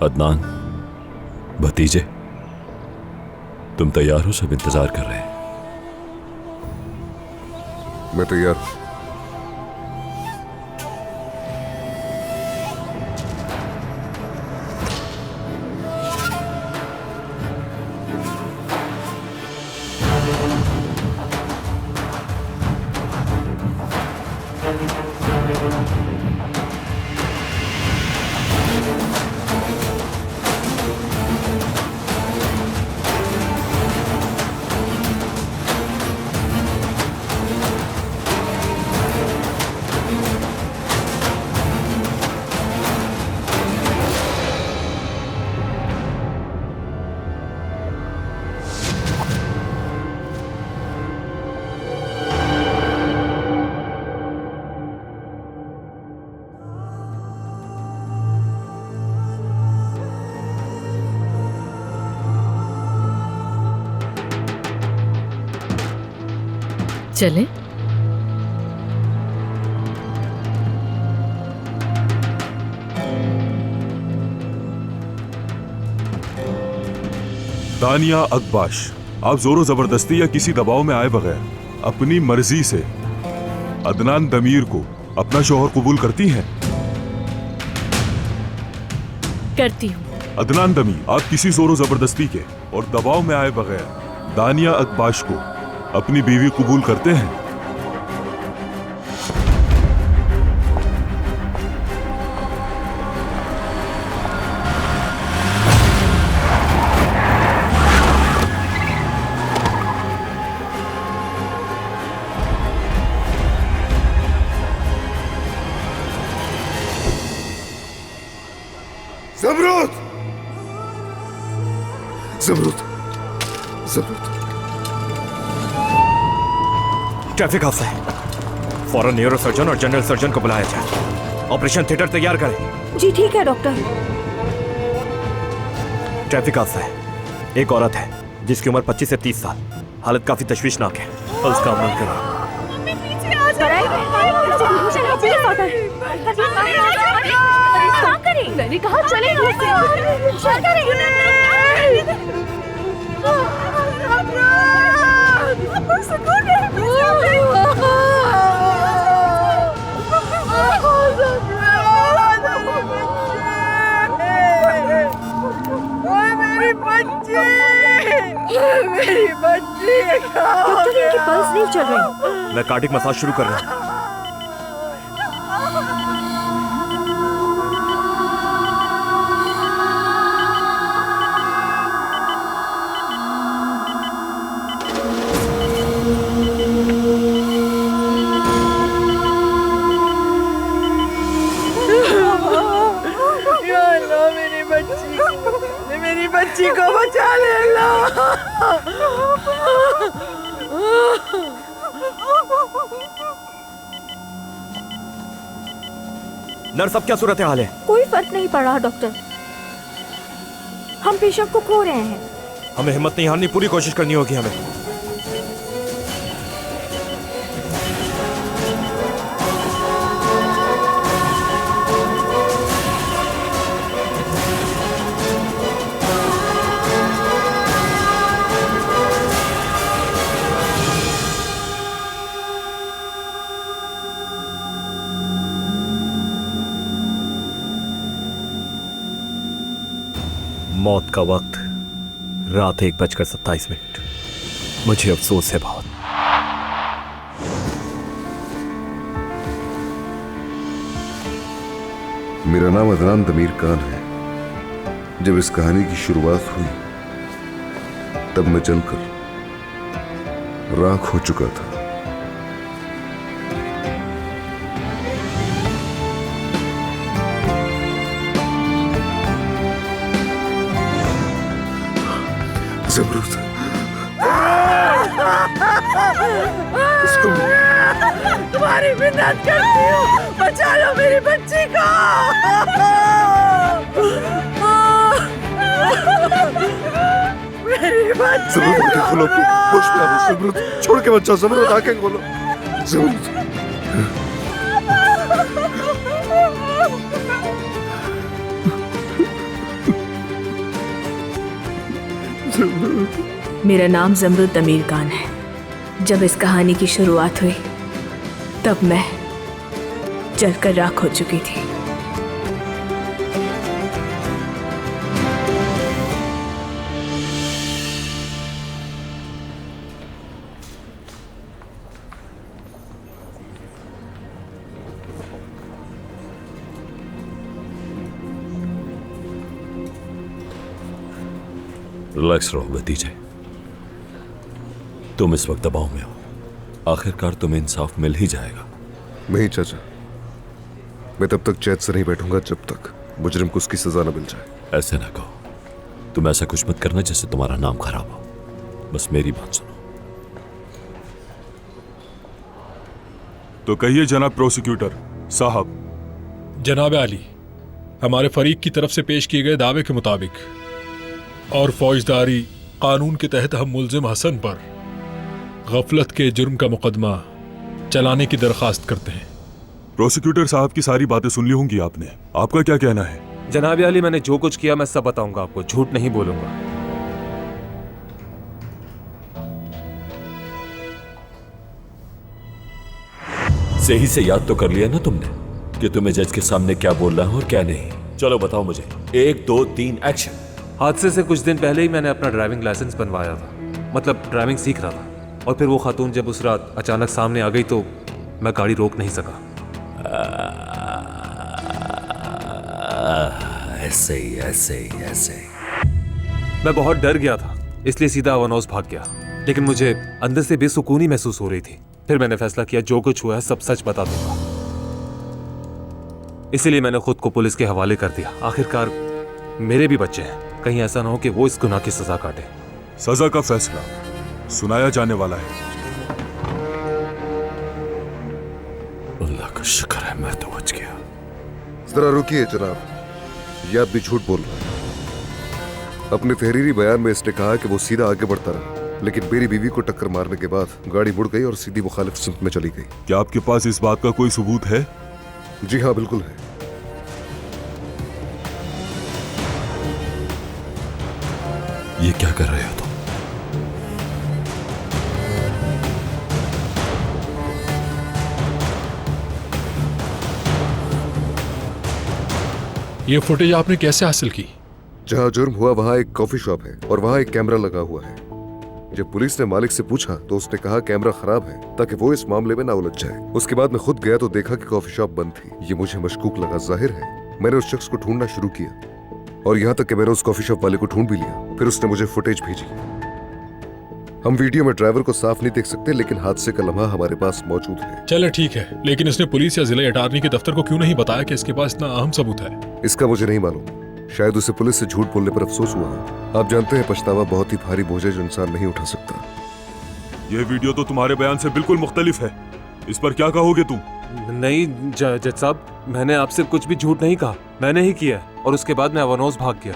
अदनान, भतीजे, तुम तैयार हो? सब इंतजार कर रहे हैं। मैं तैयार हूं। चले। दानिया अकबाश, आप जोरो जबरदस्ती या किसी दबाव में आए बगैर अपनी मर्जी से अदनान दमीर को अपना शौहर कबूल करती हैं? करती हूँ। अदनान दमीर, आप किसी जोरो जबरदस्ती के और दबाव में आए बगैर दानिया अकबाश को अपनी बीवी कबूल करते हैं? ज़मरूद! ज़मरूद! ज़मरूद! ट्रैफिक हादसा है। फौरन न्यूरो सर्जन और जनरल सर्जन को बुलाया जाए। ऑपरेशन थिएटर तैयार करें। जी ठीक है डॉक्टर। ट्रैफिक हादसा है। एक औरत है जिसकी उम्र 25 से 30 साल। हालत काफी तशवीशनाक है। पल्स का अमल करें। मैंने कहा चले मेरी बच्ची डॉक्टर, इनकी पल्स नहीं चल रही। मैं कार्डिक मसाज शुरू कर रहा हूँ। मेरी बच्ची को बचा ले अल्लाह। नर्स, अब क्या सूरत हाल है? कोई फर्क नहीं पड़ रहा डॉक्टर। हम पेशेंट को खो रहे हैं। हमें हिम्मत नहीं हारनी, पूरी कोशिश करनी होगी हमें। मौत का वक्त रात 1:27। मुझे अफसोस है बहुत। मेरा नाम अदनान दमीर खान है। जब इस कहानी की शुरुआत हुई तब मैं जलकर राख हो चुका था। ज़मरूद, तुम्हारी मिन्नत करती हूँ, बचा लो मेरी बच्ची को। मेरी बच्ची ज़मरूद, आंखें खोलो, होश में आओ। ज़मरूद, छोड़ के बच्चा। ज़मरूद, आंखें खोलो। ज़मरूद, मेरा नाम जमरुद दमीर खान है। जब इस कहानी की शुरुआत हुई तब मैं जलकर राख हो चुकी थी। रिलैक्स रहो भतीजे, तुम इस वक्त दबाव में हो। आखिरकार तुम्हें इंसाफ मिल ही जाएगा। नहीं चाचा, मैं तब तक चैन से नहीं बैठूंगा जब तक मुजरिम को उसकी सजा न मिल जाए। ऐसे ना कहो, तुम ऐसा कुछ मत करना जिससे तुम्हारा नाम खराब हो। बस मेरी बात सुनो। तो कहिए जनाब प्रोसिक्यूटर साहब। जनाब आली, हमारे फरीक की तरफ से पेश किए गए दावे के मुताबिक और फौजदारी कानून के तहत हम मुल्जिम हसन पर गफलत के जुर्म का मुकदमा चलाने की दरखास्त करते हैं। प्रोसिक्यूटर साहब की सारी बातें सुन ली होंगी आपने, आपका क्या कहना है? जनाब आली, मैंने जो कुछ किया मैं सब बताऊंगा आपको, झूठ नहीं बोलूंगा। सही से याद तो कर लिया ना तुमने कि तुम्हें जज के सामने क्या बोलना है और क्या नहीं। चलो बताओ मुझे। 1 2 3 एक्शन। हादसे से कुछ दिन पहले ही मैंने अपना ड्राइविंग लाइसेंस बनवाया था, मतलब ड्राइविंग सीख रहा था। और फिर वो खातून जब उस रात अचानक सामने आ गई तो मैं गाड़ी रोक नहीं सका। ऐसे ही ऐसे ही ऐसे ही। मैं बहुत डर गया था, इसलिए सीधा अवनौस भाग गया। लेकिन मुझे अंदर से बेसुकूनी महसूस हो रही थी। फिर मैंने फैसला किया जो कुछ हुआ है सब सच बता दूंगा। इसीलिए मैंने खुद को पुलिस के हवाले कर दिया। आखिरकार मेरे भी बच्चे हैं, कहीं ऐसा ना हो कि वो इस गुनाह की सजा काटे। सजा का फैसला सुनाया जाने वाला है। अल्लाह का शुक्र है मैं तो बच गया। जरा रुकिए जनाब, ये आदमी झूठ बोल रहा है। अपने तहरीरी बयान में इसने कहा कि वो सीधा आगे बढ़ता रहा, लेकिन मेरी बीवी को टक्कर मारने के बाद गाड़ी मुड़ गई और सीधी मुखालिफ सिमत में चली गई। क्या आपके पास इस बात का कोई सबूत है? जी हाँ, बिल्कुल है। ये क्या कर रहे हो तुम? ये फुटेज आपने कैसे हासिल की? जहाँ जुर्म हुआ वहाँ एक कॉफी शॉप है और वहाँ एक कैमरा लगा हुआ है। जब पुलिस ने मालिक से पूछा तो उसने कहा कैमरा खराब है ताकि वो इस मामले में ना उलझ जाए। उसके बाद मैं खुद गया तो देखा कि कॉफी शॉप बंद थी। ये मुझे मशकूक लगा। जाहिर है मैंने उस शख्स को ढूंढना शुरू किया और यहाँ तक कि मैंने उस कॉफी शॉप वाले को ढूंढ भी लिया। फिर उसने मुझे फुटेज भेजी। हम वीडियो में ड्राइवर को साफ नहीं देख सकते, लेकिन हादसे का लम्हा हमारे पास मौजूद है। चलो ठीक है, लेकिन इसने पुलिस या जिला अटारनी के दफ्तर को क्यों नहीं बताया कि इसके पास इतना अहम सबूत है? इसका मुझे नहीं मालूम। शायद उसे पुलिस से झूठ बोलने पर अफसोस हुआ हो। आप जानते हैं पछतावा बहुत ही भारी बोझ है जो इंसान नहीं उठा सकता। यह वीडियो तो तुम्हारे बयान से बिल्कुल मुख्तलिफ है। इस पर क्या कहोगे तुम? नहीं जज साहब, मैंने आपसे कुछ भी झूठ नहीं कहा। मैंने ही किया और उसके बाद मैं अवनौस भाग गया।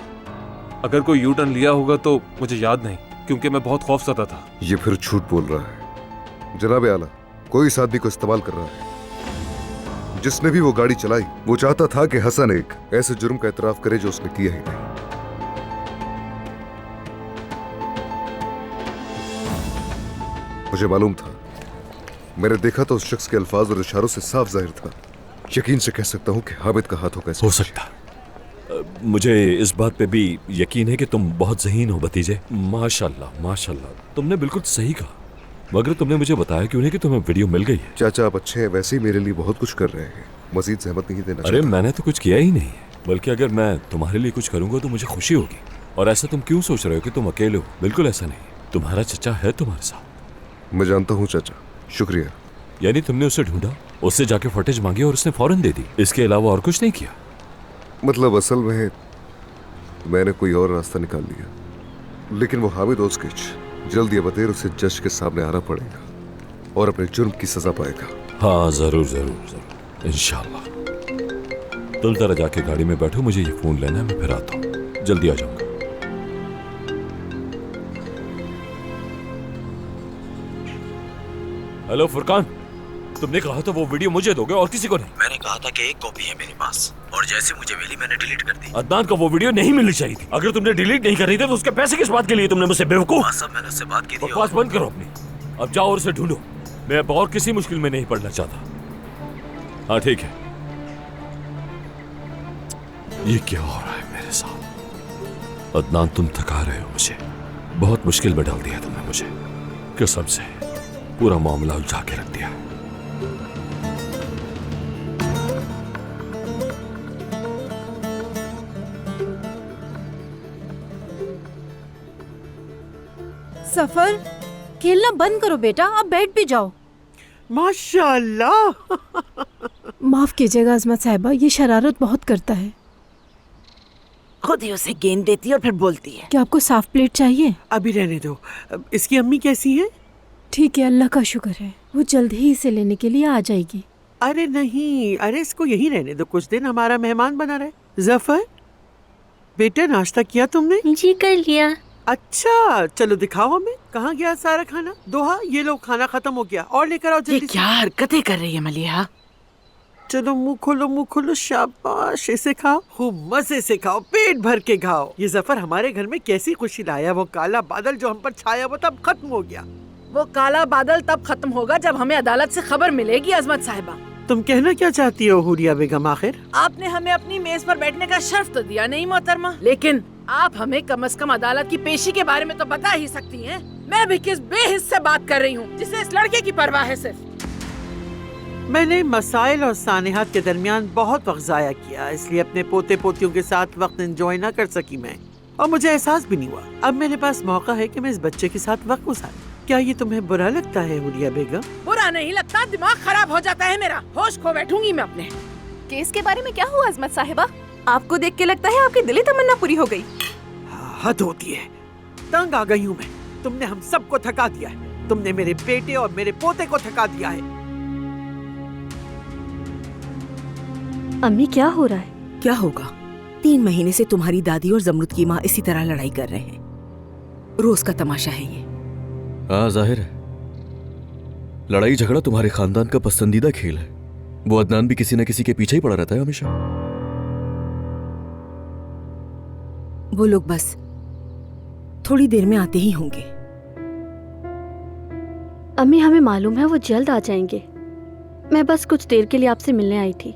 अगर कोई यू टर्न लिया होगा तो मुझे याद नहीं, क्योंकि मैं बहुत खौफज़दा था। ये फिर झूठ बोल रहा है। जनाब आला, कोई इस आदमी को इस्तेमाल कर रहा है। जिसने भी वो गाड़ी चलाई वो चाहता था कि हसन एक ऐसे जुर्म का एतराफ करे जो उसने किया ही नहीं। मुझे मालूम था। मैंने देखा तो उस शख्स के अल्फाज और इशारों से साफ जाहिर था। यकीन से कह सकता हूं कि हामिद का हाथ होगा। हो सकता। मुझे इस बात पे भी यकीन है कि तुम बहुत ज़हीन हो भतीजे। माशाल्लाह माशाल्लाह, तुमने बिल्कुल सही कहा। मगर तुमने मुझे बताया क्यों नहीं कि तुम्हें वीडियो मिल गई है? चाचा आप अच्छे हैं, वैसे ही मेरे लिए बहुत कुछ कर रहे हैं। मजीद जहमत नहीं देना। अरे मैंने तो कुछ किया ही नहीं है, बल्कि अगर मैं तुम्हारे लिए कुछ करूंगा तो मुझे खुशी होगी। और ऐसा तुम क्यों सोच रहे हो कि तुम अकेले हो? बिल्कुल ऐसा नहीं। तुम्हारा चचा है तुम्हारे साथ। मैं जानता हूँ चाचा, शुक्रिया। यानी तुमने उसे ढूंढा, उससे जाके फुटेज मांगी और उसने फौरन दे दी, इसके अलावा और कुछ नहीं किया? मतलब असल में मैंने कोई और रास्ता निकाल लिया, लेकिन वो हामिद ओस्किच जल्द या बदेर उसे जज के सामने आना पड़ेगा और अपने जुर्म की सजा पाएगा। हाँ जरूर जरूर जरूर, इंशाल्लाह। तुम जरा जाके गाड़ी में बैठो, मुझे ये फोन लेना है, मैं फिर आता हूँ, जल्दी आ जाऊंगा। हेलो फुरकान, तुमने कहा था वो वीडियो मुझे दोगे और किसी को नहीं? मैंने कहा था कि एक कॉपी है मेरे पास। और जैसे मुझे मिली मैंने डिलीट कर दी। अदनान को वो वीडियो नहीं मिलनी चाहिए थी। अगर तुमने डिलीट नहीं करी थी तो उसके पैसे किस बात के लिए तुमने मुझसे बेवकूफ? हाँ सब मैंने उससे बात की थी। बकवास बंद करो अपनी। अब जाओ और उसे ढूंढो। मैं अब और किसी मुश्किल में नहीं पड़ना चाहता। हाँ ठीक है। ये क्या हो रहा है मेरे साथ? अदनान तुम थका रहे हो मुझे। बहुत मुश्किल में डाल दिया तुमने मुझे। कसम से पूरा मामला उलझा के रख दिया। सफर, खेलना बंद करो बेटा, अब बैठ भी जाओ। माशाल्लाह। माफ कीजिएगा अजमत साहिबा, ये शरारत बहुत करता है। खुद ही उसे गेंद देती है और फिर बोलती है। क्या आपको साफ प्लेट चाहिए? अभी रहने दो। इसकी अम्मी कैसी है? ठीक है, अल्लाह का शुक्र है, वो जल्द ही इसे लेने के लिए आ जाएगी। अरे नहीं, अरे इसको यहीं रहने दो, कुछ दिन हमारा मेहमान बना रहे। जफर बेटा, नाश्ता किया तुमने? जी कर लिया। अच्छा चलो दिखाओ हमें, कहाँ गया सारा खाना? दोहा, ये लो खाना खत्म हो गया, और लेकर आओ जल्दी। ये क्या हरकतें कर रही है मलिहा? चलो मुंह खोलो, शाबाश, इसे खाओ, खूब मजे से खाओ, पेट भर के खाओ। ये जफर हमारे घर में कैसी खुशी लाया। वो काला बादल जो हम पर छाया वो तब खत्म हो गया। वो काला बादल तब खत्म होगा जब हमें अदालत से खबर मिलेगी। अजमत साहिबा, तुम कहना क्या चाहती हो हुरिया बेगम? आखिर आपने हमें अपनी मेज पर बैठने का शर्फ तो दिया नहीं मोहतरमा, लेकिन आप हमें कम से कम अदालत की पेशी के बारे में तो बता ही सकती हैं। मैं भी किस बेहिस से बात कर रही हूँ जिसे इस लड़के की परवाह है सिर्फ। मैंने मसाइल और सानेहात के दरमियान बहुत वक्त जाया किया, इसलिए अपने पोते पोतियों के साथ वक्त एंजॉय ना कर सकी मैं, और मुझे एहसास भी नहीं हुआ। अब मेरे पास मौका है कि मैं इस बच्चे के साथ वक्त गुजारूं। क्या ये तुम्हें बुरा लगता है हुरिया बेगम? बुरा नहीं लगता, दिमाग खराब हो जाता है मेरा, होश खो बैठूंगी मैं अपने। केस के बारे में क्या हुआ अजमत साहिबा? आपको देख के लगता है आपकी दिली तमन्ना पूरी हो गई। हद होती है, तंग आ गई हूँ मैं। तुमने हम सबको थका दिया है, तुमने मेरे बेटे और मेरे पोते को थका दिया है। अम्मी क्या हो रहा है? क्या होगा? 3 महीने से तुम्हारी दादी और जमरुद की माँ इसी तरह लड़ाई कर रहे हैं। रोज का तमाशा है ये। हाँ जाहिर है, लड़ाई झगड़ा तुम्हारे खानदान का पसंदीदा खेल है। वो अदनान भी किसी न किसी के पीछे ही पड़ा रहता है हमेशा। वो लोग बस थोड़ी देर में आते ही होंगे। अम्मी हमें मालूम है वो जल्द आ जाएंगे। मैं बस कुछ देर के लिए आपसे मिलने आई थी।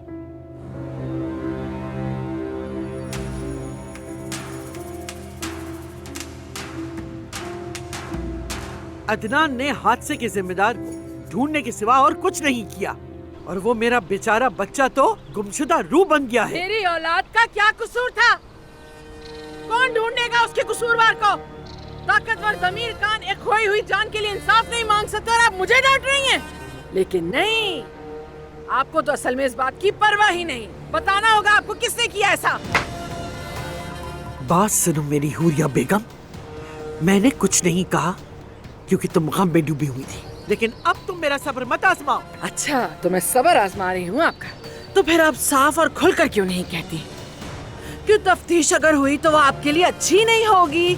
अदनान ने हादसे के जिम्मेदार को ढूंढने के सिवा और कुछ नहीं किया, और वो मेरा बेचारा बच्चा तो गुमशुदा रूह बन गया है। मेरी औलाद का क्या कसूर था? कौन ढूंढेगा उसके कसूरवार को? ताकतवर ज़मीर कान एक खोई हुई जान के लिए इंसाफ नहीं मांग सकते और आप मुझे डांट रही हैं? लेकिन नहीं, आपको तो असल में इस बात की परवाह ही नहीं। बताना होगा आपको किसने किया ऐसा। बात सुनो मेरी हुरिया बेगम, मैंने कुछ नहीं कहा क्योंकि तुम गम में डूबी हुई थी, लेकिन अब तुम मेरा सब्र मत आजमाओ। अच्छा, तो मैं सब्र आजमा रही हूँ आपका। तो फिर आप साफ और खुलकर क्यों नहीं कहती? क्यों तफ्तीश अगर हुई तो वो आपके लिए अच्छी नहीं होगी,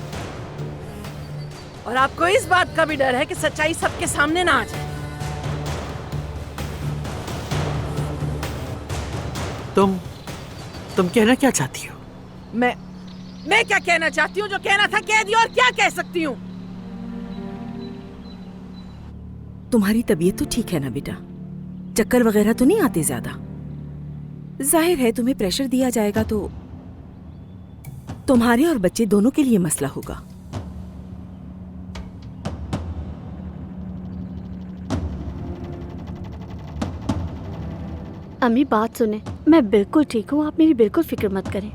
और आपको इस बात का भी डर है कि सच्चाई सबके सामने ना आ जाए। तुम कहना क्या चाहती हो? मैं क्या कहना चाहती हूँ? जो कहना था कह दिया, और क्या कह सकती हूँ? तुम्हारी तबीयत तो ठीक है ना बेटा? चक्कर वगैरह तो नहीं आते ज्यादा? जाहिर है तुम्हें प्रेशर दिया जाएगा तो तुम्हारे और बच्चे दोनों के लिए मसला होगा। अम्मी बात सुने, मैं बिल्कुल ठीक हूँ, आप मेरी बिल्कुल फिक्र मत करें।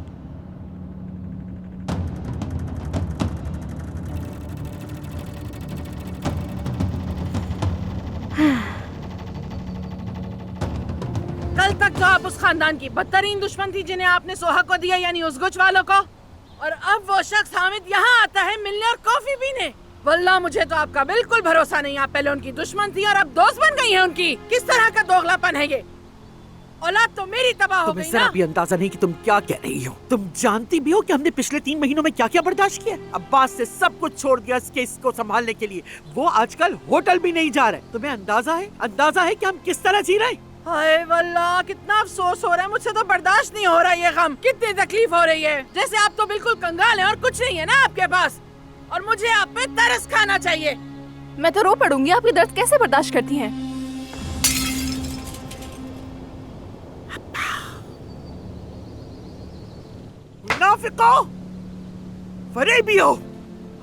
कल तक तो आप उस खानदान की बदतरीन दुश्मन थी जिन्हें आपने सोहा को दिया, यानी उस गुच वालों को, और अब वो शख्स हामिद यहाँ आता है मिलने और कॉफी पीने। वल्लाह मुझे तो आपका बिल्कुल भरोसा नहीं। आप पहले उनकी दुश्मन थी और अब दोस्त बन गई है उनकी। किस तरह का दोगलापन है ये? औलाद तो मेरी तबाह हो गई ना। तुम्हें जरा भी अंदाजा नहीं कि तुम क्या कह रही हो। तुम जानती भी हो कि हमने पिछले 3 महीनों में क्या क्या बर्दाश्त किया। अब्बास से सब कुछ छोड़ दिया इस केस को संभालने के लिए। वो आजकल होटल भी नहीं जा रहे। तुम्हें अंदाजा है कि हम किस तरह जी रहे हैं? हाय वल्लाह, कितना अफसोस हो रहा है, मुझसे तो बर्दाश्त नहीं हो रहा ये गम। कितनी तकलीफ हो रही है, जैसे आप तो बिल्कुल कंगाल हैं और कुछ नहीं है ना आपके पास, और मुझे आप पे तरस खाना चाहिए। मैं तो रो पड़ूंगी, आपकी दर्द कैसे बर्दाश्त करती हैं? मुनाफिको, फरेबी हो।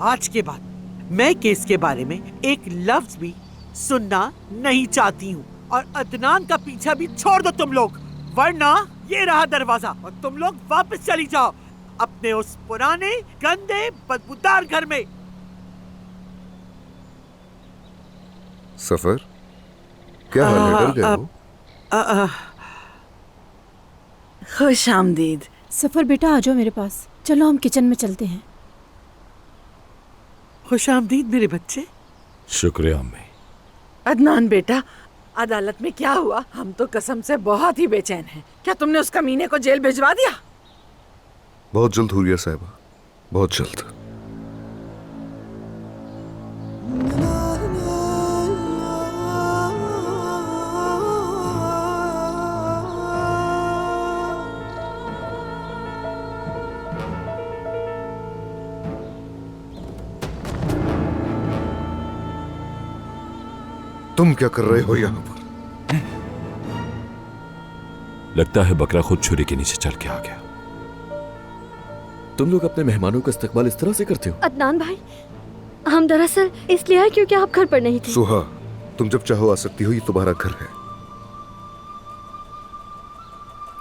आज के बाद मैं केस के बारे में एक लफ्ज भी सुनना नहीं चाहती हूँ, और अदनान का पीछा भी छोड़ दो तुम लोग, वरना ये रहा दरवाजा और तुम लोग वापस चली जाओ अपने उस पुराने गंदे बदबूदार घर में। सफर, क्या हाल है? डर गए हो? खुश आमदीद। सफर बेटा आ जाओ मेरे पास, चलो हम किचन में चलते हैं। खुश आमदीद मेरे बच्चे। शुक्रिया अम्मी। अदनान बेटा, अदालत में क्या हुआ? हम तो कसम से बहुत ही बेचैन हैं। क्या तुमने उस कमीने को जेल भिजवा दिया? बहुत जल्द हुरिया साहिबा, बहुत जल्द। तुम क्या कर रहे हो यहाँ पर? लगता है बकरा खुद छुरी के नीचे चल के आ गया। तुम लोग अपने मेहमानों का इस्तकबाल इस तरह से करते हो? अदनान भाई, हम दरअसल इसलिए आए क्योंकि आप घर पर नहीं थे। सुहा, तुम जब चाहो आ सकती हो, ये तुम्हारा घर है।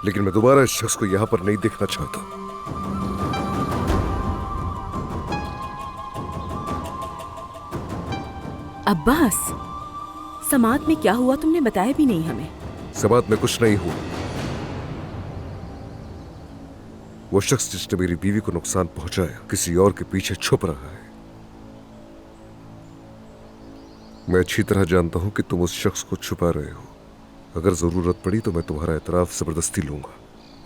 लेकिन मैं दोबारा इस शख्स को यहाँ पर नहीं देखना चाहता। अब्बास, समात में क्या हुआ तुमने बताया भी नहीं हमें। समात में कुछ नहीं हुआ। वो शख्स जिसने मेरी बीवी को नुकसान पहुंचाया किसी और के पीछे छुप रहा है। मैं अच्छी तरह जानता हूं कि तुम उस शख्स को छुपा रहे हो। अगर जरूरत पड़ी तो मैं तुम्हारा एतराफ जबरदस्ती लूंगा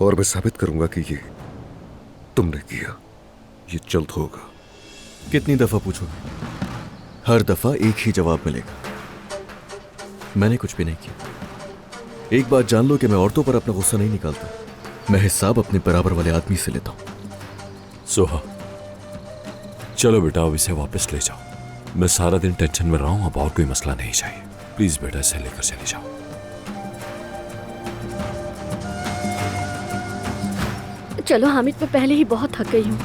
और मैं साबित करूंगा कि ये तुमने किया। ये जल्द होगा। कितनी दफा पूछोगे? हर दफा एक ही जवाब मिलेगा, मैंने कुछ भी नहीं किया। एक बात जान लो कि मैं औरतों पर अपना गुस्सा नहीं निकालता, मैं हिसाब अपने बराबर वाले आदमी से लेता हूं। सोहा, चलो बेटा, अब इसे वापस ले जाओ। मैं सारा दिन टेंशन में रहा हूं, अब और कोई मसला नहीं चाहिए। प्लीज बेटा, इसे लेकर चले जाओ। चलो हामिद, मैं पहले ही बहुत थक गई हूँ।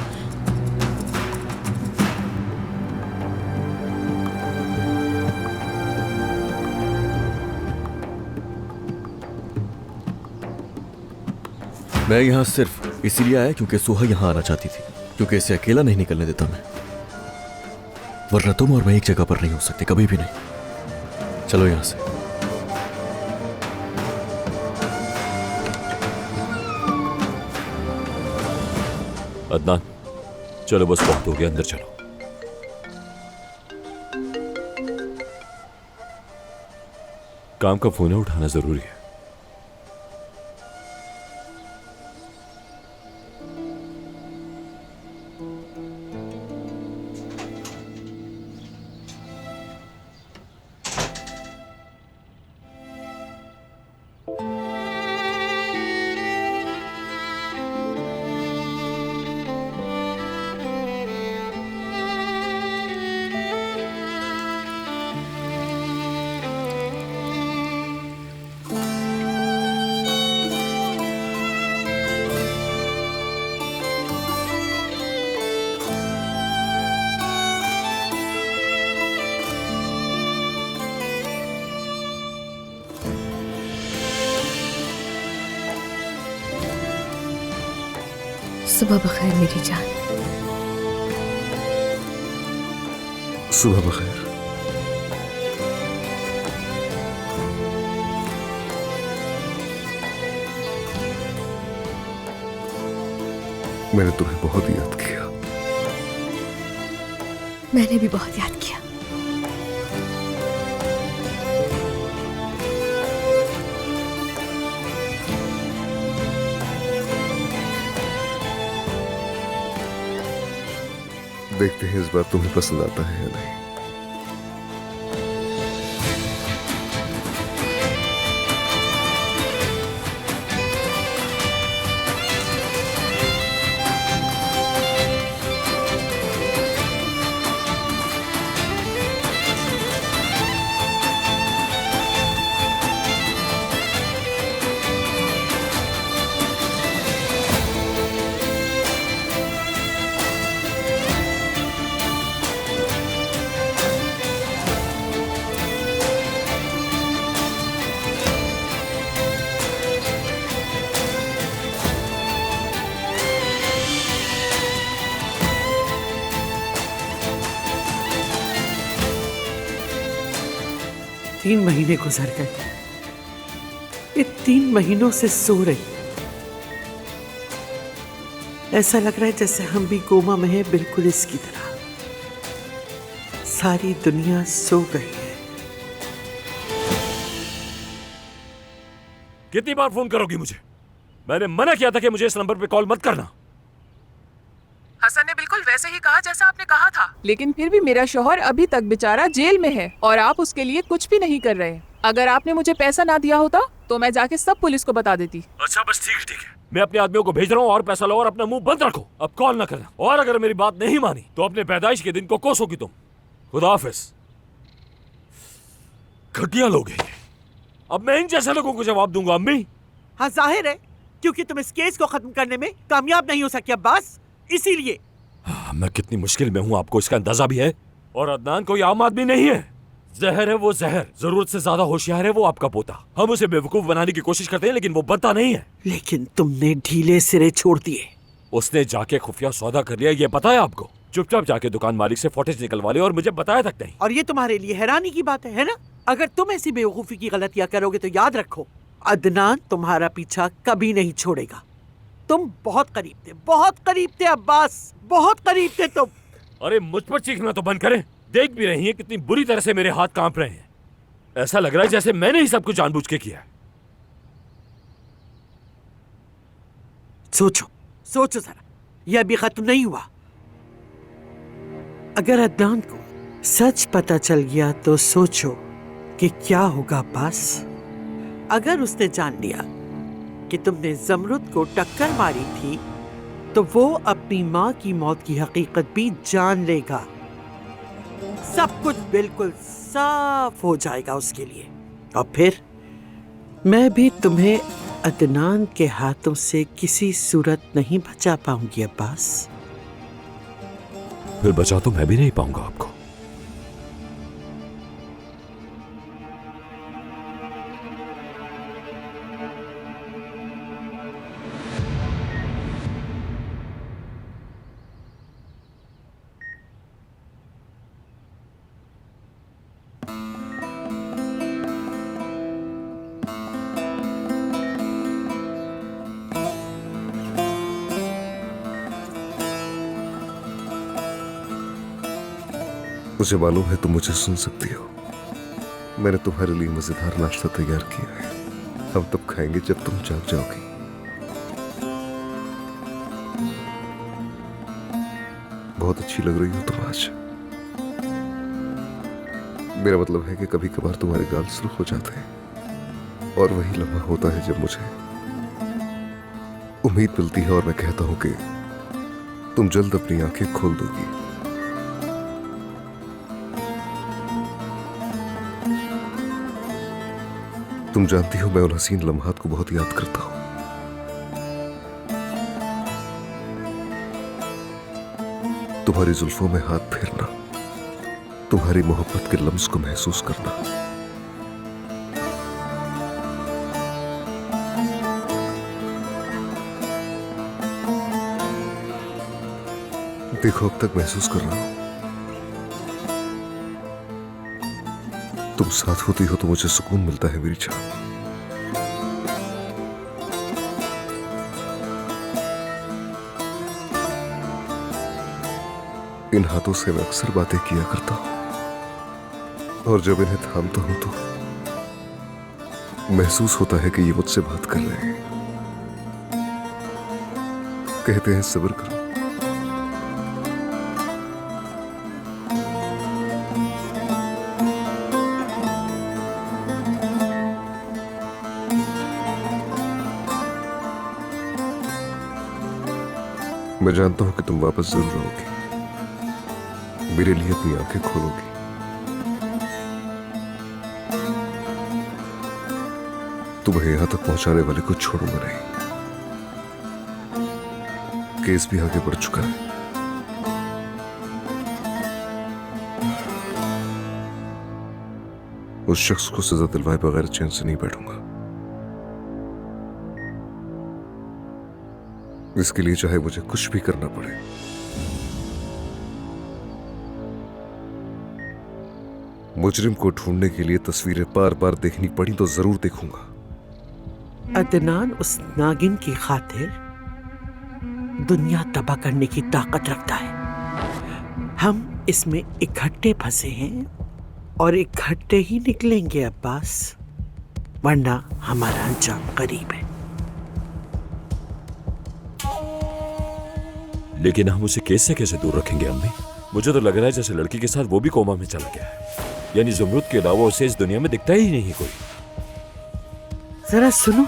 मैं यहाँ सिर्फ इसीलिए आया क्योंकि सुहा यहाँ आना चाहती थी, क्योंकि इसे अकेला नहीं निकलने देता मैं, वरना तुम और मैं एक जगह पर नहीं हो सकते, कभी भी नहीं। चलो यहाँ से। अदनान, चलो बस बहुत हो गया, अंदर चलो। काम का फोन है, उठाना जरूरी है। सुबह बखैर मेरी जान। सुबह बखैर। मैंने तुम्हें बहुत याद किया। मैंने भी बहुत याद किया। देखते हैं इस बार तुम्हें पसंद आता है या नहीं। 3 महीने गुजर गए। ये 3 महीनों से सो रही। ऐसा लग रहा है जैसे हम भी कोमा में हैं, बिल्कुल इसकी तरह। सारी दुनिया सो गई है। कितनी बार फोन करोगी मुझे? मैंने मना किया था कि मुझे इस नंबर पे कॉल मत करना। हसन ने बिल्कुल वैसे ही कहा जैसा आपने कहा था, लेकिन फिर भी मेरा शौहर अभी तक बेचारा जेल में है और आप उसके लिए कुछ भी नहीं कर रहे। अगर आपने मुझे पैसा ना दिया होता तो मैं जाके सब पुलिस को बता देती। अच्छा बस ठीक है, मैं अपने आदमियों को भेज रहा हूँ और पैसा लो और अपना मुंह बंद रखो। अब कॉल ना करना, और अगर मेरी बात नहीं मानी तो अपने पैदाइश के दिन को कोसोगी तुम। खुदा हाफिज। घटिया लोग हैं। अब मैं इन जैसे लोगों को जवाब दूंगा अम्मी? हाँ जाहिर है, क्योंकि तुम इस केस को खत्म करने में कामयाब नहीं हो सके अब्बास, इसीलिए। मैं कितनी मुश्किल में हूँ आपको इसका अंदाजा भी है। और अदनान कोई आम आदमी नहीं है, जहर है वो जहर। जरूरत से ज्यादा होशियार है वो आपका पोता। हम उसे बेवकूफ बनाने की कोशिश करते हैं लेकिन वो बनता नहीं है। लेकिन तुमने ढीले सिरे छोड़ दिए। उसने जाके खुफिया सौदा कर लिया, ये पता है आपको? चुपचाप जाके दुकान मालिक से फुटेज निकलवा ले और मुझे बताया तक नहीं। और ये तुम्हारे लिए हैरानी की बात है ना? अगर तुम ऐसी बेवकूफी की गलतियां करोगे तो याद रखो, अदनान तुम्हारा पीछा कभी नहीं छोड़ेगा। तुम बहुत करीब थे अब्बास, बहुत करीब थे तुम। अरे मुझ पर चीखना तो बंद करें। देख भी रही हैं कितनी बुरी तरह से मेरे हाथ कांप रहे हैं। ऐसा लग रहा है जैसे मैंने ही सब कुछ जानबूझ के किया है। सोचो जरा, यह अभी खत्म नहीं हुआ। अगर अदनान को सच पता चल गया तो सोचो कि क्या होगा अब्बास। अगर उसने जान लिया कि तुमने जमरुद को टक्कर मारी थी तो वो अपनी माँ की मौत की हकीकत भी जान लेगा। सब कुछ बिल्कुल साफ हो जाएगा उसके लिए, और फिर मैं भी तुम्हें अदनान के हाथों से किसी सूरत नहीं बचा पाऊंगी अब्बास। फिर बचा तो मैं भी नहीं पाऊंगा आपको। मुझे मालूम है तुम मुझे सुन सकती हो। मैंने तुम्हारे लिए मजेदार नाश्ता तैयार किया है। हम तब खाएंगे जब तुम जाग जाओगी। बहुत अच्छी लग रही हो तुम आज। मेरा मतलब है कि कभी कभार तुम्हारे गाल सुर्ख हो जाते हैं और वही लम्हा होता है जब मुझे उम्मीद मिलती है और मैं कहता हूं कि तुम जल्द अपनी आंखें खोल दोगी। तुम जानती हो मैं उन हसीन लम्हात को बहुत याद करता हूं। तुम्हारी जुल्फों में हाथ फेरना, तुम्हारी मोहब्बत के लम्स को महसूस करना। देखो अब तक महसूस कर रहा हूं। तुम साथ होती हो तो मुझे सुकून मिलता है मेरी जान। इन हाथों से मैं अक्सर बातें किया करता हूं और जब इन्हें थामता हूं तो महसूस होता है कि ये मुझसे बात कर रहे हैं। कहते हैं सब्र करो। मैं जानता हूं कि तुम वापस जरूर आओगी, मेरे लिए अपनी आंखें खोलोगी। तुम्हें यहां तक पहुंचाने वाले को छोड़ूंगा नहीं। केस भी आगे बढ़ चुका है। उस शख्स को सजा दिलवाए बगैर चैन से नहीं बैठूंगा। इसके लिए चाहे मुझे कुछ भी करना पड़े। मुजरिम को ढूंढने के लिए तस्वीरें बार बार देखनी पड़ी तो जरूर देखूंगा। अदनान उस नागिन की खातिर दुनिया तबाह करने की ताकत रखता है। हम इसमें इकट्ठे फंसे हैं और इकट्ठे ही निकलेंगे अब्बास, वरना हमारा अंजाम करीब है। लेकिन हम उसे केस से कैसे दूर रखेंगे अम्मी? मुझे तो लग रहा है जैसे लड़की के साथ वो भी कोमा में चला गया है, यानी ज़मरूद के अलावा उसे इस दुनिया में दिखता ही नहीं कोई। जरा सुनो,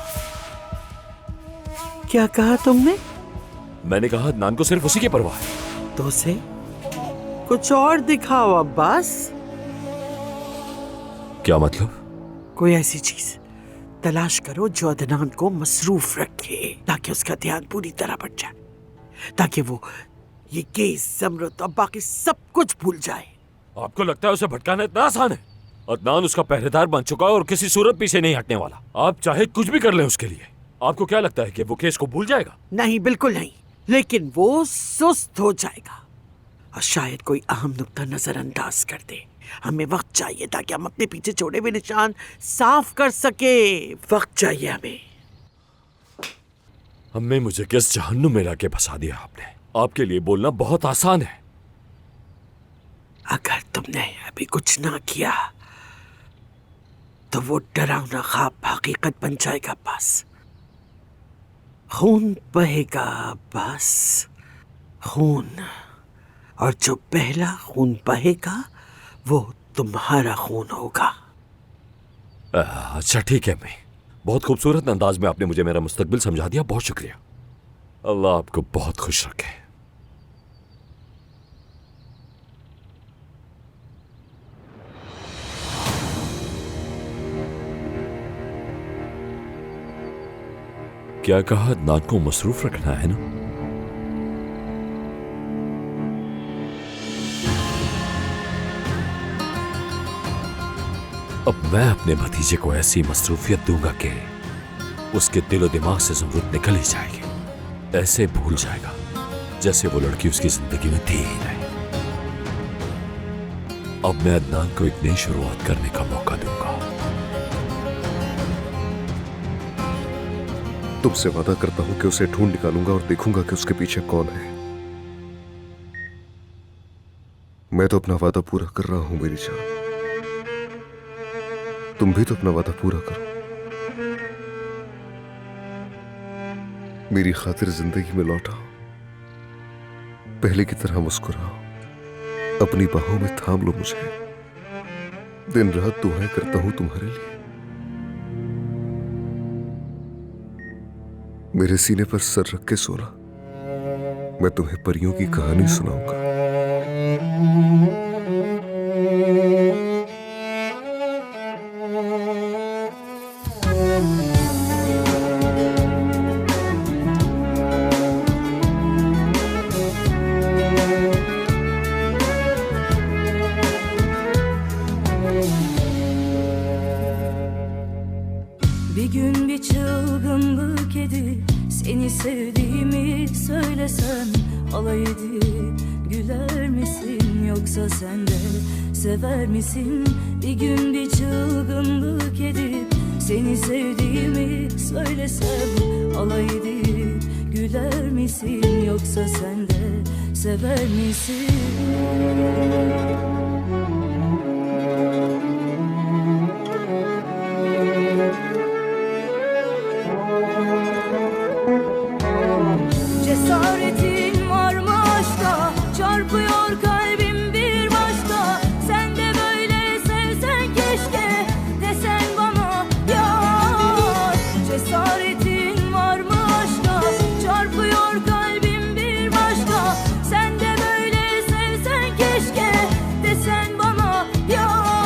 क्या कहा तुमने? मैंने कहा अदनान को सिर्फ उसी की परवाह है। तो उसे कुछ और दिखाओ अब्बास। क्या मतलब? कोई ऐसी चीज तलाश करो जो अदनान को मसरूफ रखे, ताकि उसका ध्यान पूरी तरह बढ़ जाए, ताकि वो ये केस, ज़मरूद और बाकी सब कुछ भूल जाए। आपको लगता है उसे भटकाना इतना आसान है? अदनान उसका पहरेदार बन चुका है और किसी सूरत पीछे नहीं हटने वाला। आप चाहे कुछ भी कर लें उसके लिए। आपको क्या लगता है कि वो केस को भूल जाएगा? नहीं, बिल्कुल नहीं, लेकिन वो सुस्त हो जाएगा और शायद कोई अहम नुक्ता नजरअंदाज कर दे। हमें वक्त चाहिए ताकि हम अपने पीछे छोड़े हुए निशान साफ कर सके। वक्त चाहिए हमें। अम्मी, मुझे किस जहन्नुम में लाके फंसा दिया आपने। आपके लिए बोलना बहुत आसान है। अगर तुमने अभी कुछ ना किया तो वो डरावना ख्वाब हकीकत बन जाएगा अब्बास। खून बहेगा अब्बास, खून। और जो पहला खून बहेगा वो तुम्हारा खून होगा। अच्छा ठीक है अम्मी, बहुत खूबसूरत अंदाज में आपने मुझे मेरा मुस्तकबिल समझा दिया। बहुत शुक्रिया। अल्लाह आपको बहुत खुश रखे। क्या कहा? अदनान को मसरूफ रखना है ना? अब मैं अपने भतीजे को ऐसी मसरूफियत दूंगा कि उसके दिलो दिमाग से ज़मरूद निकल ही जाएगी। ऐसे भूल जाएगा जैसे वो लड़की उसकी जिंदगी में थी ही नहीं। अब मैं अदनान को एक नई शुरुआत करने का मौका दूंगा। तुमसे वादा करता हूं कि उसे ढूंढ निकालूंगा और देखूंगा कि उसके पीछे कौन है। मैं तो अपना वादा पूरा कर रहा हूं मेरी जान। तुम भी तो अपना वादा पूरा करो। मेरी खातिर जिंदगी में लौटाओ, पहले की तरह मुस्कुराओ, अपनी बाहों में थाम लो मुझे। दिन रात दुआएं करता हूं तुम्हारे लिए। मेरे सीने पर सर रख के सोना, मैं तुम्हें परियों की कहानी सुनाऊंगा। Bir gün bir çılgınlık edip seni sevdiğimi söylesem, alay edip güler misin, yoksa sen de sever misin? Bir gün bir çılgınlık edip seni sevdiğimi söylesem, alay edip güler misin, yoksa sen de sever misin? Cesaretin var mı aşka? Çarpıyor kalbim bir başka. Sen de böyle sevsen keşke, desen bana yar. Cesaretin var mı aşka? Çarpıyor kalbim bir başka. Sen de böyle sevsen keşke, desen bana yar.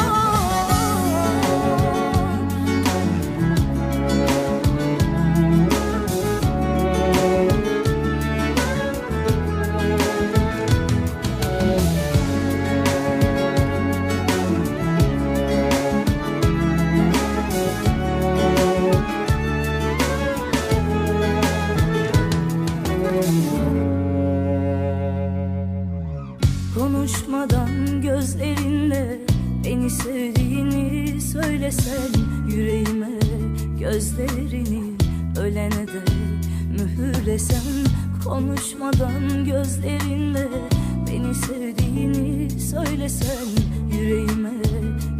Konuşmadan gözlerinle Beni sevdiğini söylesen yüreğime, gözlerini ölene dek mühürlesen, konuşmadan gözlerinle beni sevdiğini söylesen yüreğime,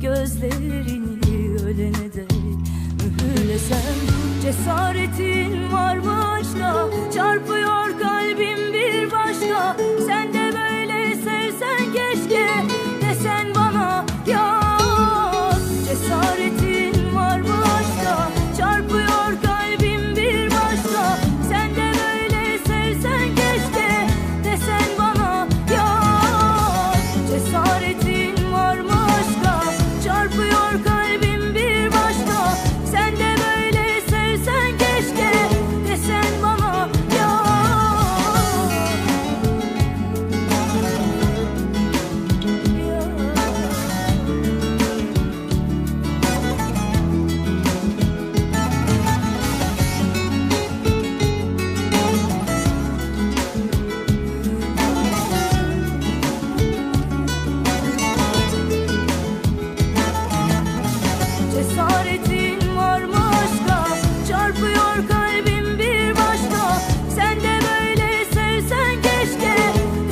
gözlerini ölene dek mühürlesen. Cesaretin var mı aşka, çarpıyor kalbim bir başka. Sen de böyle sevsen keşke, desen bana yok. Cesaretin var mı aşka, çarpıyor kalbim bir başka. Sen de böyle sevsen keşke, desen bana yok. Cesaretin var mı aşka, çarpıyor kalbim bir başka. Sen de böyle sevsen keşke, desen bana yok. Cesaretin var mı aşka, çarpıyor kalbim bir başka. Sen de böyle sevsen keşke,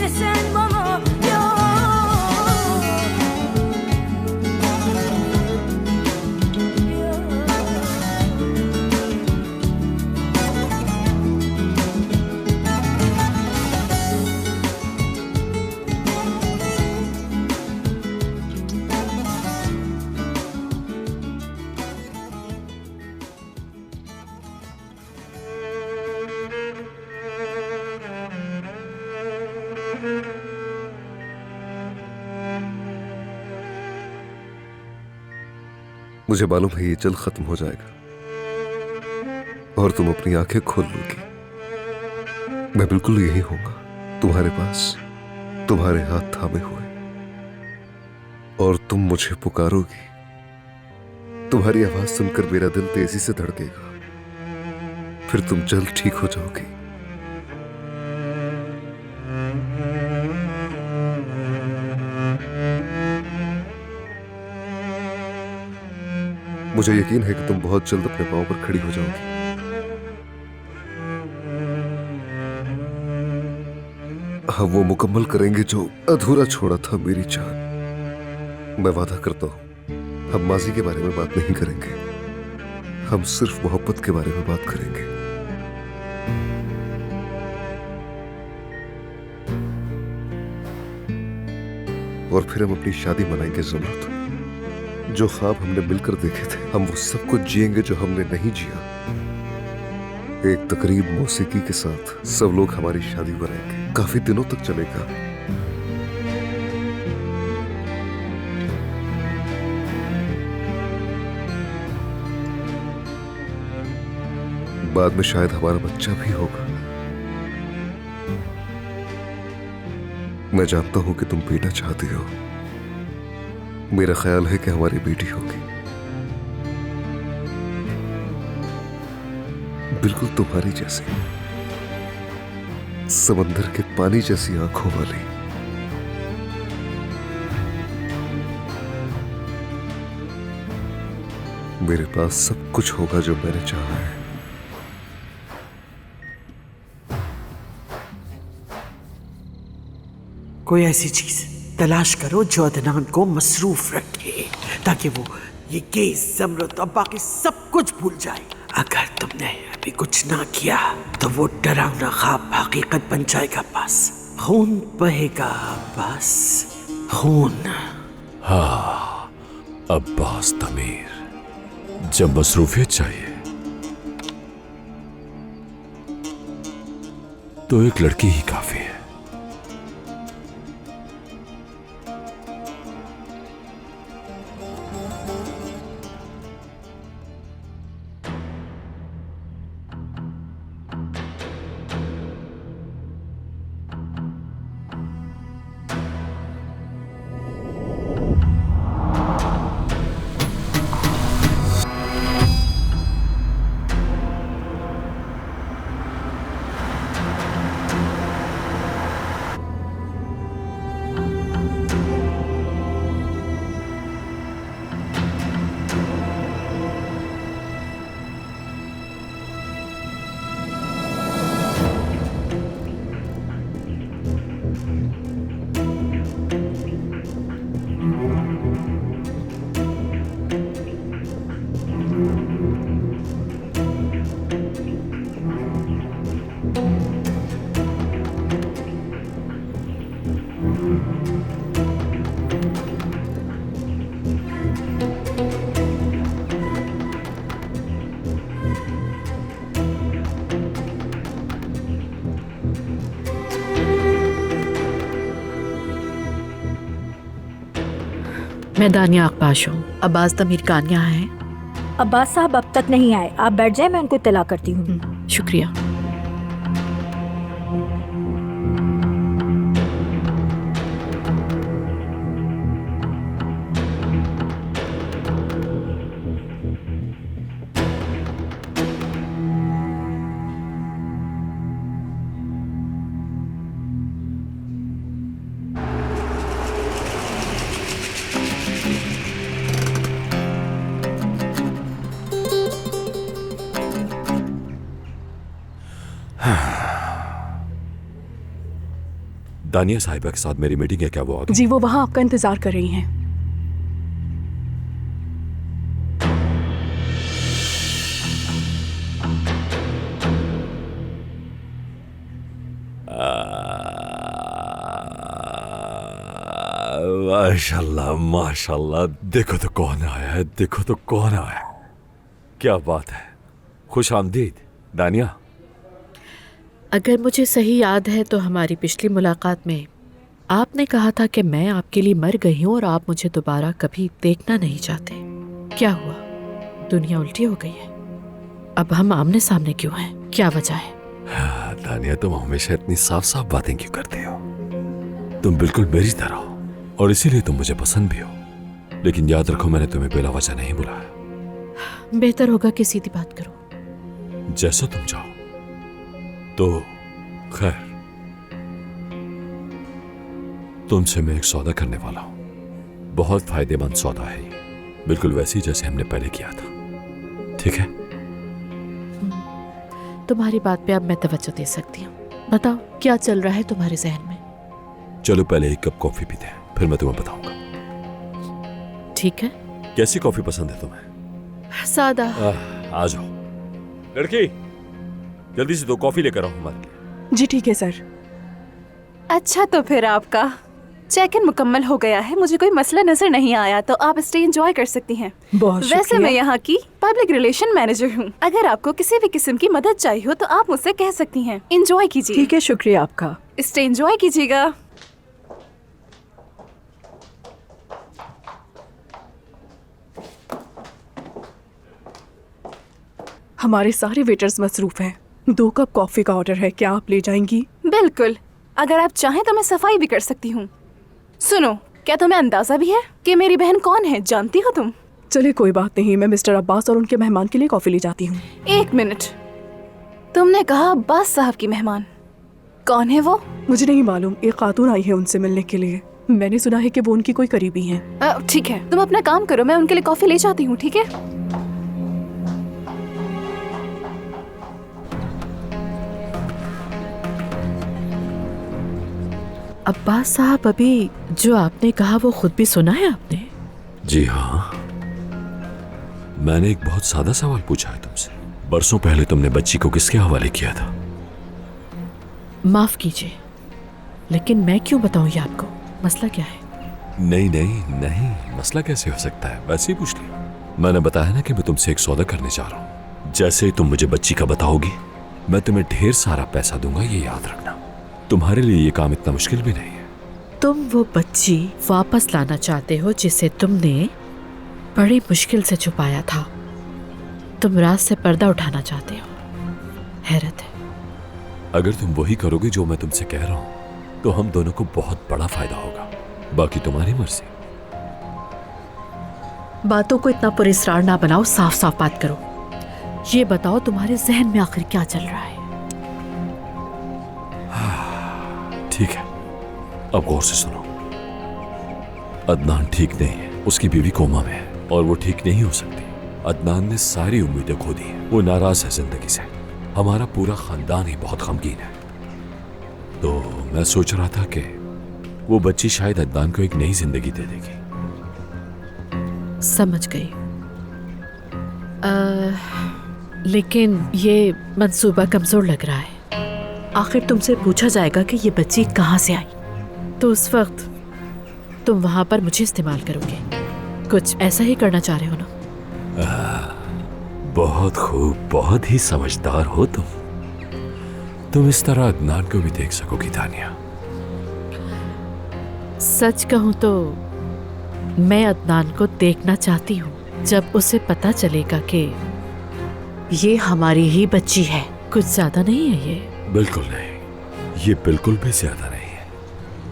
desen bana yok. मुझे मालूम है ये जल्द खत्म हो जाएगा और तुम अपनी आंखें खोल लोगी। मैं बिल्कुल यही होऊंगा, तुम्हारे पास, तुम्हारे हाथ थामे हुए, और तुम मुझे पुकारोगी। तुम्हारी आवाज सुनकर मेरा दिल तेजी से धड़केगा, फिर तुम जल्द ठीक हो जाओगी। मुझे यकीन है कि तुम बहुत जल्द अपने पांव पर खड़ी हो जाओगी। हम वो मुकम्मल करेंगे जो अधूरा छोड़ा था मेरी जान। मैं वादा करता हूं, हम माजी के बारे में बात नहीं करेंगे, हम सिर्फ मोहब्बत के बारे में बात करेंगे। और फिर हम अपनी शादी मनाएंगे ज़ुमरत। जो ख्वाब हमने मिलकर देखे थे, हम वो सब कुछ जिएंगे जो हमने नहीं जिया। एक तकरीब मौसीकी के साथ सब लोग हमारी शादी मनाएंगे, काफी दिनों तक चलेगा। बाद में शायद हमारा बच्चा भी होगा। मैं जानता हूं कि तुम बेटा चाहती हो, मेरा ख्याल है कि हमारी बेटी होगी, बिल्कुल तुम्हारी जैसी, समंदर के पानी जैसी आंखों वाली। मेरे पास सब कुछ होगा जो मैंने चाहा है। कोई ऐसी चीज तलाश करो जो अदनान को मसरूफ रखे, ताकि वो ये केस, ज़मरत और बाकी सब कुछ भूल जाए। अगर तुमने अभी कुछ ना किया तो वो डरावना ख्वाब हकीकत बन जाएगा। बस खून बहेगा, बस खून। हाँ अब्बास तमीर, जब मसरूफियत चाहिए तो एक लड़की ही काफी है। मैं दानिया अकबाश हूँ। अब्बास तमीर खान यहाँ हैं? अब्बास साहब अब तक नहीं आए, आप बैठ जाए, मैं उनको इत्तला करती हूँ। शुक्रिया। दानिया साहिबा के साथ मेरी मीटिंग है, क्या वो आ गई? जी वो वहाँ आपका इंतजार कर रही हैं। माशाल्लाह माशाल्लाह, देखो तो कौन आया है, देखो तो कौन आया है। क्या बात है, खुश आमदीद दानिया। अगर मुझे सही याद है तो हमारी पिछली मुलाकात में आपने कहा था कि मैं आपके लिए मर गई हूँ और आप मुझे दोबारा कभी देखना नहीं चाहते। क्या हुआ, दुनिया उल्टी हो गई है? अब हम आमने सामने क्यों हैं? क्या वजह है? हाँ, दानिया तुम हमेशा इतनी साफ साफ बातें क्यों करते हो? तुम बिल्कुल मेरी तरह हो और इसीलिए तुम मुझे पसंद भी हो। लेकिन याद रखो, मैंने तुम्हें बेला वजह नहीं बुलाया। बेहतर होगा कि सीधी बात करो। जैसा तुम चाहो। तो खैर, तुमसे मैं एक सौदा करने वाला हूं। बहुत फायदेमंद सौदा है ये, बिल्कुल वैसी जैसे हमने पहले किया था। ठीक है? तुम्हारी बात पे अब मैं तवज्जो दे सकती हूँ। बताओ क्या चल रहा है तुम्हारे जहन में? चलो पहले एक कप कॉफी पीते हैं, फिर मैं तुम्हें बताऊंगा। ठीक है। कैसी कॉफी पसंद है तुम्हें? सादा। आ जाओ लड़की, जल्दी से 2 कॉफी लेकर आओ हमारे लिए। जी ठीक है सर। अच्छा तो फिर आपका चेक इन मुकम्मल हो गया है, मुझे कोई मसला नजर नहीं आया, तो आप स्टे एंजॉय कर सकती हैं। बहुत वैसे शुक्रिया। मैं यहाँ की पब्लिक रिलेशन मैनेजर हूँ। अगर आपको किसी भी किस्म की मदद चाहिए हो तो आप मुझसे कह सकती हैं। एंजॉय कीजिए। ठीक है, शुक्रिया आपका। स्टे एंजॉय कीजिएगा। हमारे सारे वेटर्स मसरूफ हैं। 2 कप कॉफी का ऑर्डर है, क्या आप ले जाएंगी? बिल्कुल, अगर आप चाहें तो मैं सफाई भी कर सकती हूँ। सुनो, क्या तुम्हें अंदाजा भी है कि मेरी बहन कौन है? जानती हो तुम? चलिए कोई बात नहीं, मैं मिस्टर अब्बास और उनके मेहमान के लिए कॉफी ले जाती हूँ। 1 मिनट, तुमने कहा अब्बास साहब की मेहमान, कौन है वो? मुझे नहीं मालूम, एक खातून आई है उनसे मिलने के लिए। मैंने सुना है कि वो उनकी कोई करीबी हैं। ठीक है, तुम अपना काम करो, मैं उनके लिए कॉफी ले जाती हूँ। ठीक है? अब्बास साहब, अभी जो आपने कहा वो खुद भी सुना है आपने? जी हाँ, मैंने एक बहुत सादा सवाल पूछा है तुमसे। बरसों पहले तुमने बच्ची को किसके हवाले किया था? माफ कीजिए, लेकिन मैं क्यों बताऊं ये आपको? मसला क्या है? नहीं नहीं नहीं, मसला कैसे हो सकता है, वैसे ही पूछ लिया। मैंने बताया ना कि मैं तुमसे एक सौदा करने जा रहा हूँ। जैसे ही तुम मुझे बच्ची का बताओगी, मैं तुम्हें ढेर सारा पैसा दूंगा, ये याद रखना। तुम्हारे लिए ये काम इतना मुश्किल भी नहीं है। तुम वो बच्ची वापस लाना चाहते हो जिसे तुमने बड़ी मुश्किल से छुपाया था। तुम राज से पर्दा उठाना चाहते हो। हैरत है। अगर तुम वही करोगे जो मैं तुमसे कह रहा हूं, तो हम दोनों को बहुत बड़ा फायदा होगा। बाकी तुम्हारी मर्जी। बातों को इतना पुरस्कार ना बनाओ, साफ साफ बात करो। ये बताओ तुम्हारे जहन में आखिर क्या चल रहा है? ठीक है, अब गौर से सुनो। अदनान ठीक नहीं है, उसकी बीवी कोमा में है और वो ठीक नहीं हो सकती। अदनान ने सारी उम्मीदें खो दी हैं, वो नाराज है जिंदगी से। हमारा पूरा खानदान ही बहुत गमगीन है। तो मैं सोच रहा था कि वो बच्ची शायद अदनान को एक नई जिंदगी दे देगी। समझ गई। लेकिन ये मंसूबा कमजोर लग रहा है। आखिर तुमसे पूछा जाएगा कि ये बच्ची कहाँ से आई, तो उस वक्त तुम वहां पर मुझे इस्तेमाल करोगे। कुछ ऐसा ही करना चाह रहे हो ना? बहुत खूब, बहुत ही समझदार हो तुम। तुम इस तरह अदनान को भी देख सकोगी दानिया। सच कहूं तो मैं अदनान को देखना चाहती हूँ जब उसे पता चलेगा कि ये हमारी ही बच्ची है। कुछ ज्यादा नहीं है ये। बिल्कुल नहीं, ये बिल्कुल भी ज्यादा नहीं है।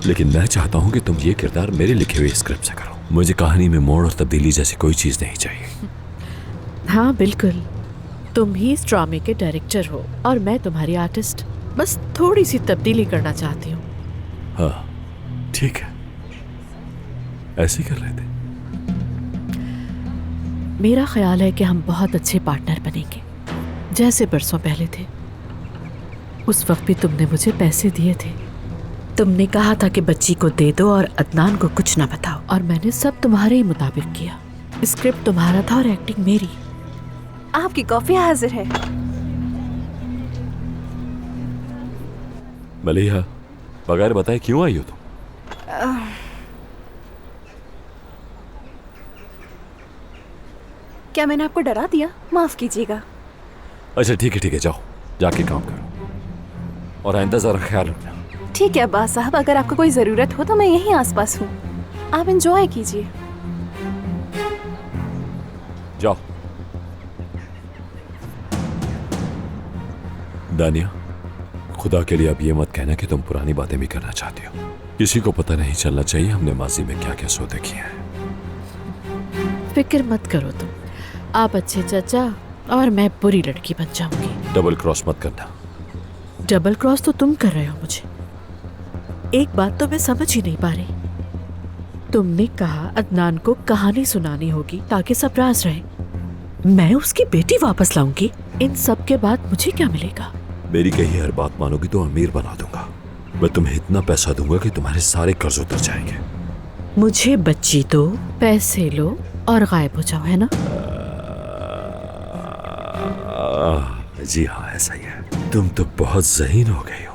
लेकिन मैं चाहता हूँ कि तुम ये किरदार मेरे लिखे हुए स्क्रिप्ट से करो। मुझे कहानी में मोड़ और तब्दीली जैसी कोई चीज नहीं चाहिए। हाँ बिल्कुल, तुम ही इस ड्रामे के डायरेक्टर हो और मैं तुम्हारी आर्टिस्ट। बस थोड़ी सी तब्दीली करना चाहती हूँ। हाँ ठीक है, ऐसे ही कर रहे थे। मेरा ख्याल है कि हम बहुत अच्छे पार्टनर बनेंगे, जैसे बरसों पहले थे। उस वक्त भी तुमने मुझे पैसे दिए थे। तुमने कहा था कि बच्ची को दे दो और अदनान को कुछ ना बताओ, और मैंने सब तुम्हारे ही मुताबिक किया। स्क्रिप्ट तुम्हारा था और एक्टिंग मेरी। आपकी कॉफी हाजिर है। मलिहा, बगैर बताए क्यों आई हो तुम? क्या मैंने आपको डरा दिया? माफ कीजिएगा। अच्छा ठीक है, जाओ जाके काम करो और आइंदा जरा ख्याल रखना। ठीक है अब्बास साहब, अगर आपको कोई जरूरत हो तो मैं यहीं आसपास हूँ। आप एंजॉय कीजिए। जाओ। दानिया, खुदा के लिए अब ये मत कहना कि तुम पुरानी बातें भी करना चाहती हो। किसी को पता नहीं चलना चाहिए हमने माजी में क्या क्या सौदे किए हैं। फिक्र मत करो तुम। आप अच्छे चाचा और मैं बुरी लड़की बन जाऊंगी। डबल क्रॉस मत करना। डबल क्रॉस तो तुम कर रहे हो मुझे। एक बात तो मैं समझ ही नहीं पा रही। तुमने कहा अदनान को कहानी सुनानी होगी ताकि सब राज रहे। मैं उसकी बेटी वापस लाऊंगी। इन सब के बाद मुझे क्या मिलेगा? मेरी कही हर बात मानोगी तो अमीर बना दूंगा। मैं तुम्हें इतना पैसा दूंगा कि तुम्हारे सारे कर्ज उतर जाएंगे। मुझे बच्ची दो, पैसे लो और गायब हो जाओ, है ना? जी हाँ, ऐसा ही है। तुम तो बहुत ज़हीन हो गई हो।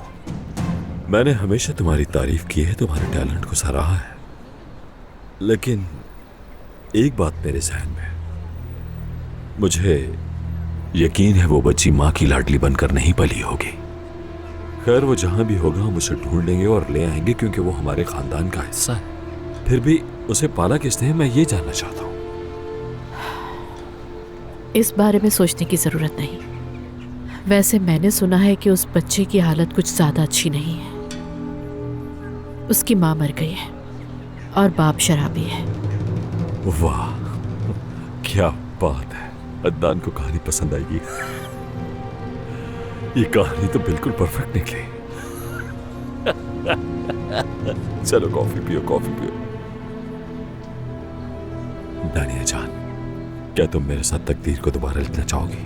मैंने हमेशा तुम्हारी तारीफ की है, तुम्हारे टैलेंट को सराहा है। लेकिन एक बात मेरे जहन में, मुझे यकीन है वो बच्ची माँ की लाडली बनकर नहीं पली होगी। खैर, वो जहां भी होगा हम उसे ढूंढ लेंगे और ले आएंगे, क्योंकि वो हमारे खानदान का हिस्सा है। फिर भी उसे पाला किसने है, मैं ये जानना चाहता हूँ। इस बारे में सोचने की जरूरत नहीं। वैसे मैंने सुना है कि उस बच्चे की हालत कुछ ज्यादा अच्छी नहीं है। उसकी माँ मर गई है और बाप शराबी है। वाह, क्या बात है। अदनान को कहानी पसंद आएगी। ये कहानी तो बिल्कुल परफेक्ट निकली। चलो कॉफी पियो, कॉफी पियो। दानिया जान, क्या तुम मेरे साथ तकदीर को दोबारा लिखना चाहोगी?